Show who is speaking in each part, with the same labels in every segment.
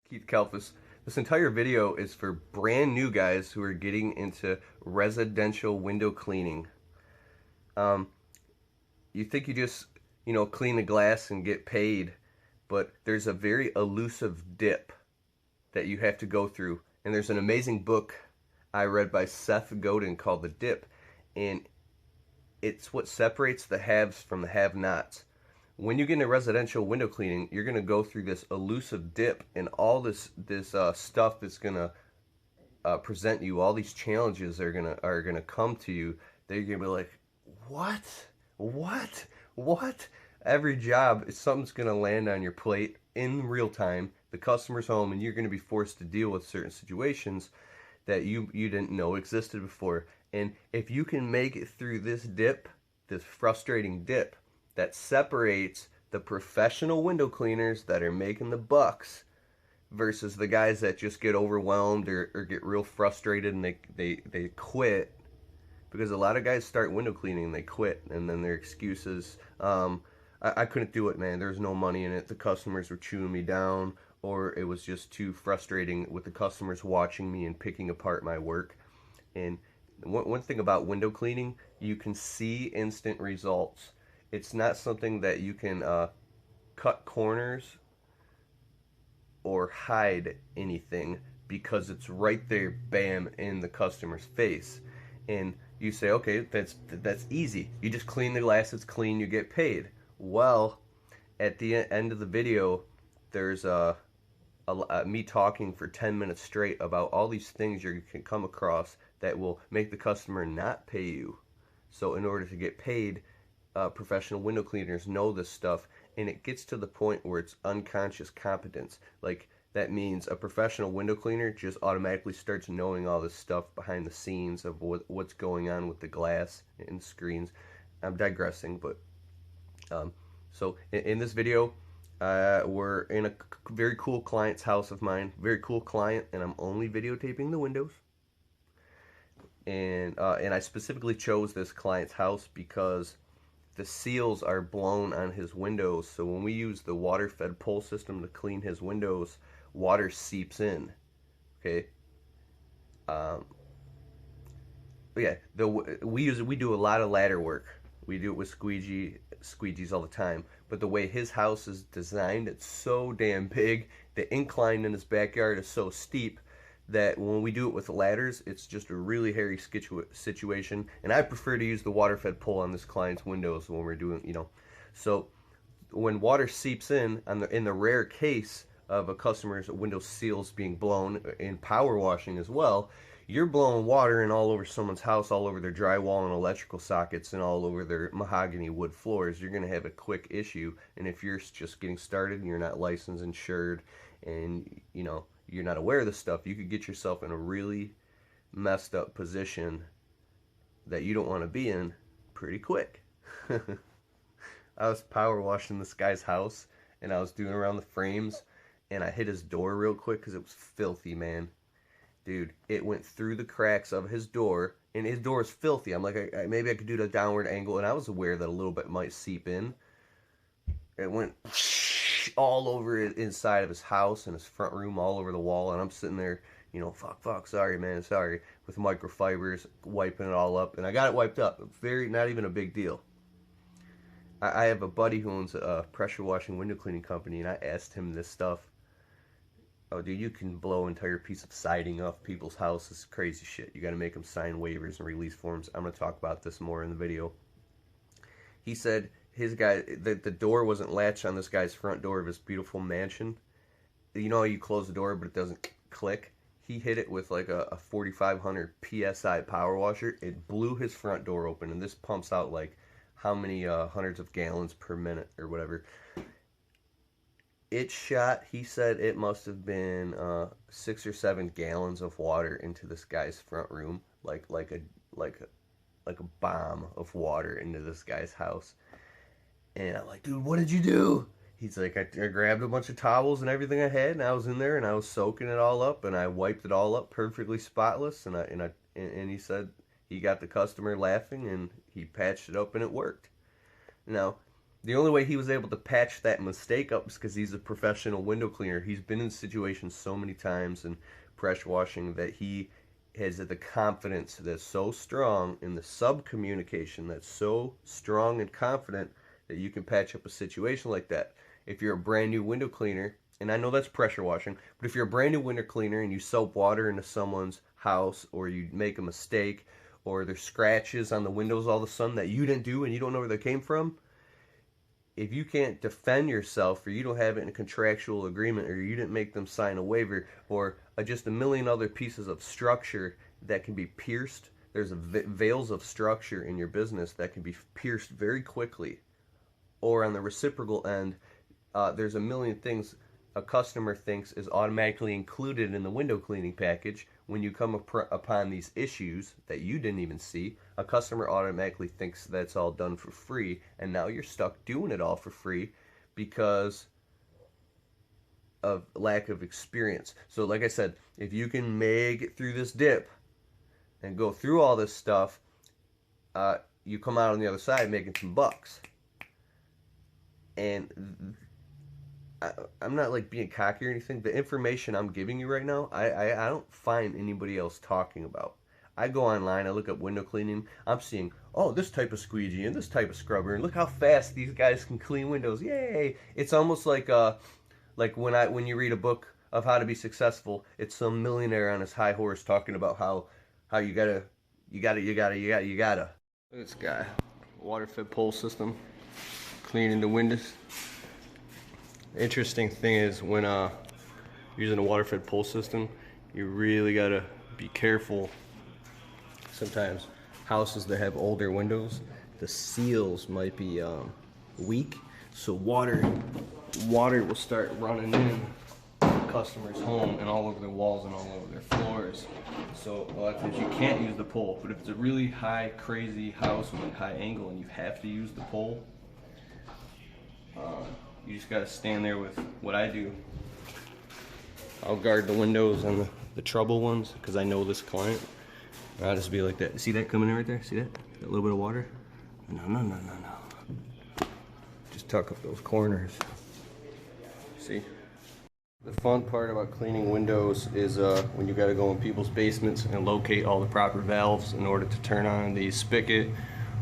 Speaker 1: Keith Kalfas. This entire video is for brand new guys who are getting into residential window cleaning. Um, you think you just, clean the glass and get paid, but there's a very elusive dip that you have to go through. And there's an amazing book I read by Seth Godin called The Dip, and it's what separates the haves from the have-nots. When you get into residential window cleaning, you're going to go through this elusive dip and all this stuff that's going to present you. All these challenges are gonna come to you. They're going to be like, what? Every job, something's going to land on your plate in real time. The customer's home, and you're going to be forced to deal with certain situations that you didn't know existed before. And if you can make it through this dip, this frustrating dip, that separates the professional window cleaners that are making the bucks versus the guys that just get overwhelmed or get real frustrated and they quit. Because a lot of guys start window cleaning and they quit, and then their excuses, I couldn't do it, man. There's no money in it. The customers were chewing me down, or it was just too frustrating with the customers watching me and picking apart my work. And one thing about window cleaning, you can see instant results. It's not something that you can cut corners or hide anything, because it's right there, bam, in the customer's face. And you say, okay, that's easy. You just clean the glass, it's clean, you get paid. Well, at the end of the video, there's me talking for 10 minutes straight about all these things you can come across that will make the customer not pay you. So in order to get paid, professional window cleaners know this stuff, and it gets to the point where it's unconscious competence. Like, that means a professional window cleaner just automatically starts knowing all this stuff behind the scenes of what's going on with the glass and screens. I'm digressing, but so in this video, we're in a very cool client's house of mine, very cool client, and I'm only videotaping the windows. And I specifically chose this client's house because the seals are blown on his windows. So when we use the Waterfed pull system to clean his windows, water seeps in. Okay. But yeah, we do a lot of ladder work. We do it with squeegees all the time. But the way his house is designed, it's so damn big. The incline in his backyard is so steep that when we do it with ladders, it's just a really hairy situation. And I prefer to use the water-fed pull on this client's windows when we're doing, So when water seeps in the rare case of a customer's window seals being blown in power washing as well, you're blowing water in all over someone's house, all over their drywall and electrical sockets, and all over their mahogany wood floors. You're going to have a quick issue. And if you're just getting started and you're not licensed, insured, and you're not aware of this stuff, you could get yourself in a really messed up position that you don't want to be in pretty quick. I was power washing this guy's house, and I was doing around the frames, and I hit his door real quick because it was filthy, man. Dude, it went through the cracks of his door, and his door is filthy. I'm like, maybe I could do the downward angle, and I was aware that a little bit might seep in. It went all over inside of his house and his front room, all over the wall, and I'm sitting there, fuck, sorry, man, sorry, with microfibers, wiping it all up, and I got it wiped up. Not even a big deal. I have a buddy who owns a pressure washing window cleaning company, and I asked him this stuff. Oh, dude, you can blow an entire piece of siding off people's houses. Crazy shit. You got to make them sign waivers and release forms. I'm going to talk about this more in the video. He said the door wasn't latched on this guy's front door of his beautiful mansion. You know how you close the door but it doesn't click? He hit it with like a 4,500 PSI power washer. It blew his front door open, and this pumps out like how many hundreds of gallons per minute or whatever. It shot, he said it must have been 6 or 7 gallons of water into this guy's front room, like a bomb of water into this guy's house. And I'm like, dude, what did you do? He's like, I grabbed a bunch of towels and everything I had, and I was in there and I was soaking it all up, and I wiped it all up perfectly spotless, and he said he got the customer laughing, and he patched it up and it worked. Now, The only way he was able to patch that mistake up is because he's a professional window cleaner. He's been in situations so many times and pressure washing that he has the confidence that's so strong in the sub communication that's so strong and confident that you can patch up a situation like that. If you're a brand new window cleaner, and I know that's pressure washing, but if you're a brand new window cleaner and you soap water into someone's house, or you make a mistake, or there's scratches on the windows all of a sudden that you didn't do and you don't know where they came from, if you can't defend yourself, or you don't have it in a contractual agreement, or you didn't make them sign a waiver, or just a million other pieces of structure that can be pierced, there's veils of structure in your business that can be pierced very quickly. Or on the reciprocal end, there's a million things a customer thinks is automatically included in the window cleaning package. When you come upon these issues that you didn't even see, a customer automatically thinks that's all done for free, and now you're stuck doing it all for free because of lack of experience. So like I said, if you can make it through this dip and go through all this stuff, you come out on the other side making some bucks. And I'm not like being cocky or anything. The information I'm giving you right now, I don't find anybody else talking about. I go online, I look up window cleaning, I'm seeing, oh, this type of squeegee and this type of scrubber, and look how fast these guys can clean windows. Yay! It's almost like when you read a book of how to be successful, it's some millionaire on his high horse talking about how you gotta. Look at this guy, Waterfed pole system, cleaning the windows. The interesting thing is when using a Waterfed pole system, you really gotta be careful. Sometimes houses that have older windows, the seals might be weak, so water will start running in the customer's home and all over their walls and all over their floors. So a lot of times you can't use the pole, but if it's a really high, crazy house with a high angle and you have to use the pole, you just got to stand there with what I do. I'll guard the windows on the trouble ones because I know this client. I'll just be like that. See that coming in right there? See that? That little bit of water? No. Just tuck up those corners. See? The fun part about cleaning windows is when you got to go in people's basements and locate all the proper valves in order to turn on the spigot,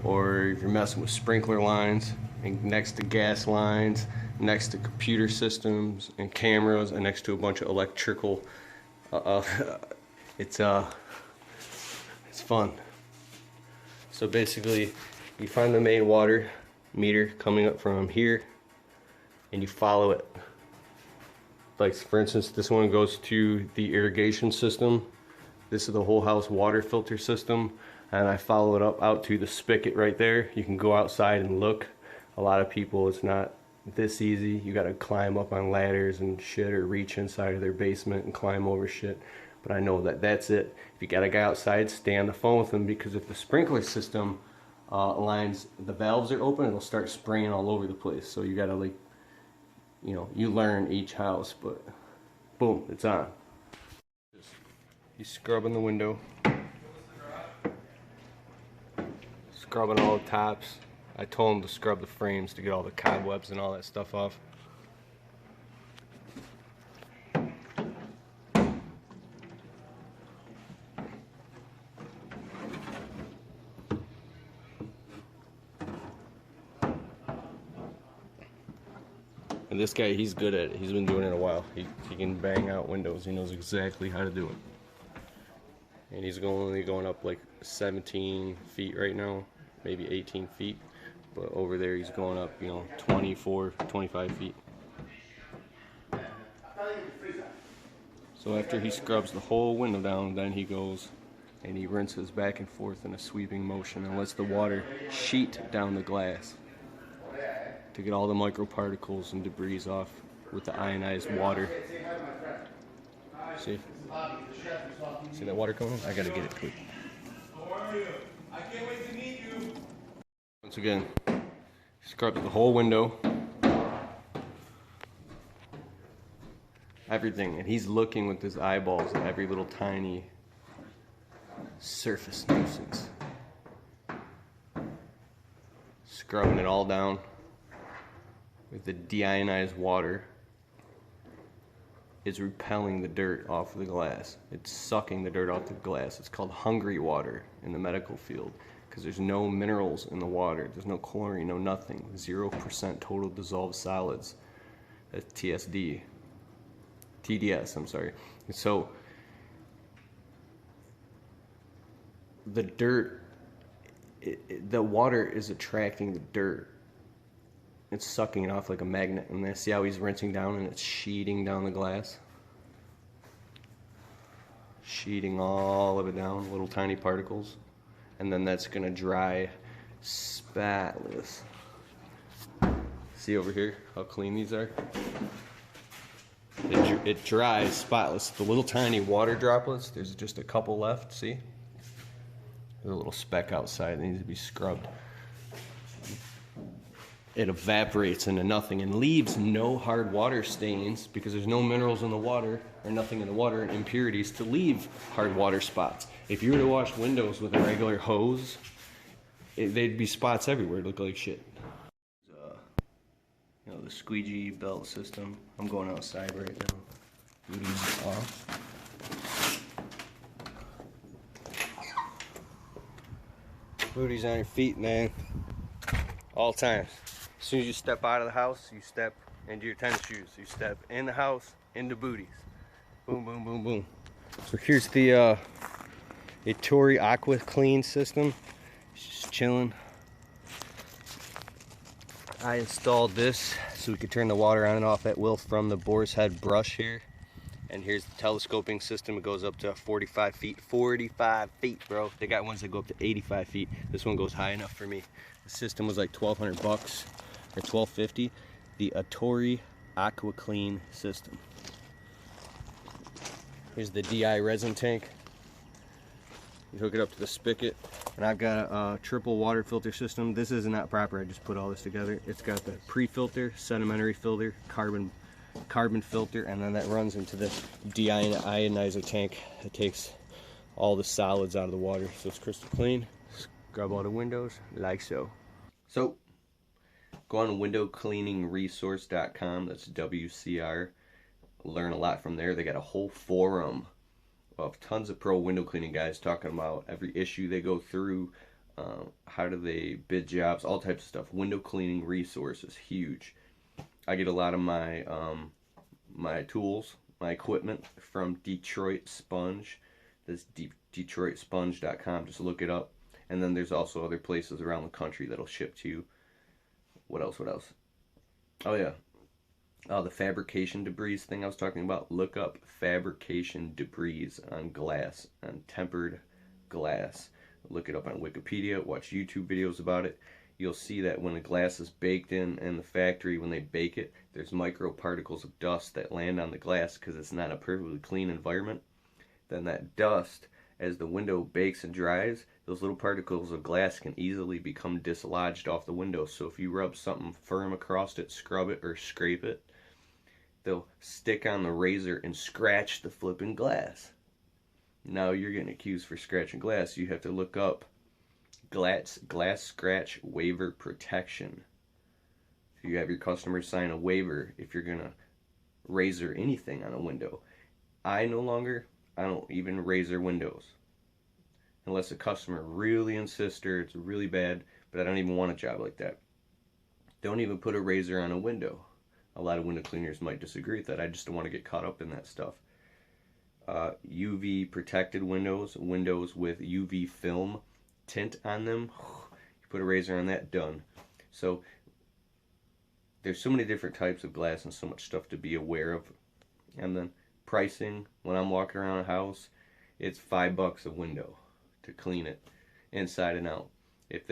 Speaker 1: or if you're messing with sprinkler lines and next to gas lines, next to computer systems and cameras, and next to a bunch of electrical. It's fun. So basically, you find the main water meter coming up from here, and you follow it. Like for instance, this one goes to the irrigation system. This is the whole house water filter system, and I follow it up out to the spigot right there. You can go outside and look. A lot of people, it's not this easy. You gotta climb up on ladders and shit, or reach inside of their basement and climb over shit. But I know that that's it. If you got a guy outside, stay on the phone with him, because if the sprinkler system lines, the valves are open, it'll start spraying all over the place. So you gotta, like, you know, you learn each house, but boom, it's on. He's scrubbing the window, scrubbing all the tops. I told him to scrub the frames to get all the cobwebs and all that stuff off. And this guy, he's good at it. He's been doing it a while. He can bang out windows. He knows exactly how to do it. And he's only going up like 17 feet right now, maybe 18 feet. But over there he's going up, you know, 24, 25 feet. So after he scrubs the whole window down, then he goes and he rinses back and forth in a sweeping motion and lets the water sheet down the glass to get all the microparticles and debris off with the ionized water. See that water coming in? I gotta get it quick.
Speaker 2: How are you? I can't wait to meet you.
Speaker 1: Once again, scrub the whole window, everything, and he's looking with his eyeballs at every little tiny surface nuisance. Scrubbing it all down. with the deionized water is repelling the dirt off of the glass. It's sucking the dirt off the glass. It's called hungry water in the medical field because there's no minerals in the water. There's no chlorine, no nothing. 0% total dissolved solids. That's TSD. TDS, I'm sorry. So the dirt, the water is attracting the dirt. It's sucking it off like a magnet. And then see how he's rinsing down and it's sheeting down the glass? Sheeting all of it down, little tiny particles. And then that's gonna dry spotless. See over here how clean these are? It dries spotless. The little tiny water droplets, there's just a couple left, see? There's a little speck outside that needs to be scrubbed. It evaporates into nothing and leaves no hard water stains because there's no minerals in the water or nothing in the water and impurities to leave hard water spots. If you were to wash windows with a regular hose, they'd be spots everywhere. It'd look like shit. You know, the squeegee belt system. I'm going outside right now. Booty's off. Booty's on your feet, man. All times. As soon as you step out of the house, you step into your tennis shoes. You step in the house, into booties. Boom, boom, boom, boom. So here's the Ettore Aqua Clean system. It's just chilling. I installed this so we could turn the water on and off at will from the boar's head brush here. And here's the telescoping system. It goes up to 45 feet. 45 feet, bro. They got ones that go up to 85 feet. This one goes high enough for me. The system was like $1,200 or $1,250. The Ettore Aqua Clean system. Here's the DI resin tank. You hook it up to the spigot. And I've got a triple water filter system. This is not proper. I just put all this together. It's got the pre-filter, sedimentary filter, carbon filter, and then that runs into the deionizer tank. It takes all the solids out of the water, so it's crystal clean. Scrub all the windows like so. So go on windowcleaningresource.com. That's WCR. Learn a lot from there. They got a whole forum of tons of pro window cleaning guys talking about every issue they go through, how do they bid jobs, all types of stuff. Window cleaning resource is huge. I get a lot of my my tools, my equipment from Detroit Sponge. That's DetroitSponge.com. Just look it up. And then there's also other places around the country that'll ship to you. What else? Oh yeah. Oh, the fabrication debris thing I was talking about. Look up fabrication debris on glass, on tempered glass. Look it up on Wikipedia. Watch YouTube videos about it. You'll see that when the glass is baked in the factory, when they bake it, there's microparticles of dust that land on the glass because it's not a perfectly clean environment. Then that dust, as the window bakes and dries, those little particles of glass can easily become dislodged off the window. So if you rub something firm across it, scrub it, or scrape it, they'll stick on the razor and scratch the flipping glass. Now you're getting accused for scratching glass. You have to look up glass scratch waiver protection. So you have your customer sign a waiver if you're gonna razor anything on a window. I don't even razor windows unless a customer really insists or it's really bad, but I don't even want a job like that. Don't even put a razor on a window. A lot of window cleaners might disagree with that. I just don't want to get caught up in that stuff. UV protected windows, windows with UV film tint on them. You put a razor on that, done. So there's so many different types of glass and so much stuff to be aware of. And then pricing, when I'm walking around a house, it's $5 a window to clean it inside and out. If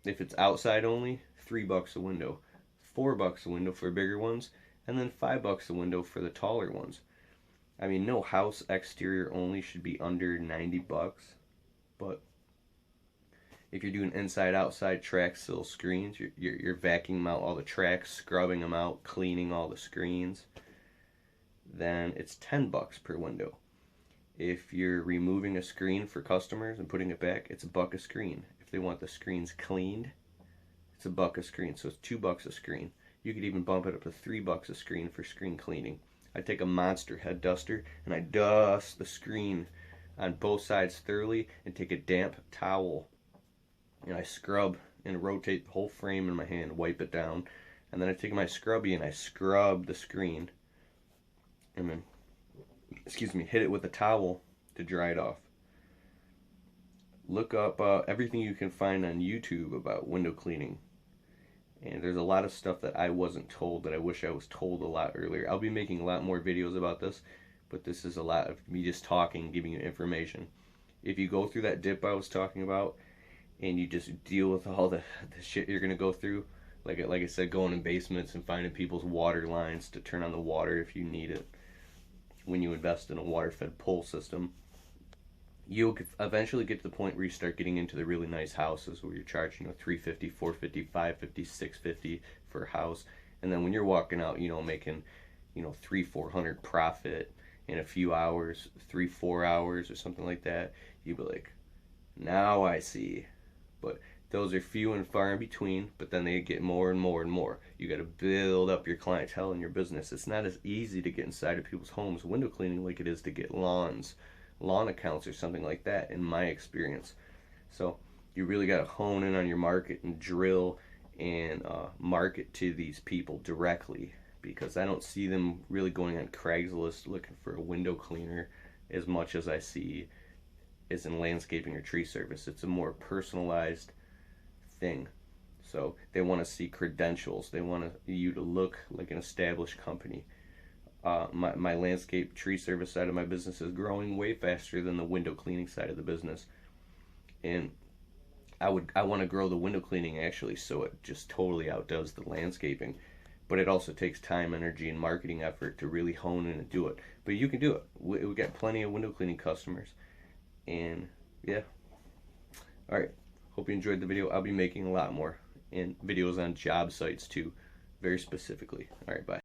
Speaker 1: it's outside only, $3 a window. $4 a window for bigger ones, and then $5 a window for the taller ones. I mean, no house exterior only should be under $90, but if you're doing inside outside track sill screens, you're vacuuming out all the tracks, scrubbing them out, cleaning all the screens, then it's $10 per window. If you're removing a screen for customers and putting it back, it's $1 a screen. If they want the screens cleaned, it's $1 a screen, so it's $2 a screen. You could even bump it up to $3 a screen for screen cleaning. I take a monster head duster and I dust the screen on both sides thoroughly and take a damp towel and I scrub and rotate the whole frame in my hand, wipe it down, and then I take my scrubby and I scrub the screen and then, hit it with a towel to dry it off. Look up everything you can find on YouTube about window cleaning. And there's a lot of stuff that I wasn't told that I wish I was told a lot earlier. I'll be making a lot more videos about this, but this is a lot of me just talking, giving you information. If you go through that dip I was talking about, and you just deal with all the shit you're gonna go through, like I said, going in basements and finding people's water lines to turn on the water if you need it, when you invest in a water-fed pull system, you'll eventually get to the point where you start getting into the really nice houses where you're charging $350, $450, $550, $650 for a house, and then when you're walking out, making $300-$400 profit in a few hours, 3-4 hours or something like that, you'll be like, now I see. But those are few and far in between, but then they get more and more and more. You got to build up your clientele in your business. It's not as easy to get inside of people's homes window cleaning like it is to get lawn accounts or something like that, in my experience. So you really got to hone in on your market and drill and market to these people directly, because I don't see them really going on Craigslist looking for a window cleaner as much as I see is in landscaping or tree service. It's a more personalized thing. So they want to see credentials. They want you to look like an established company. My landscape tree service side of my business is growing way faster than the window cleaning side of the business, and I want to grow the window cleaning actually so it just totally outdoes the landscaping. But it also takes time, energy, and marketing effort to really hone in and do it. But you can do it. We got plenty of window cleaning customers, and yeah. All right. Hope you enjoyed the video. I'll be making a lot more and videos on job sites too, very specifically. All right, bye.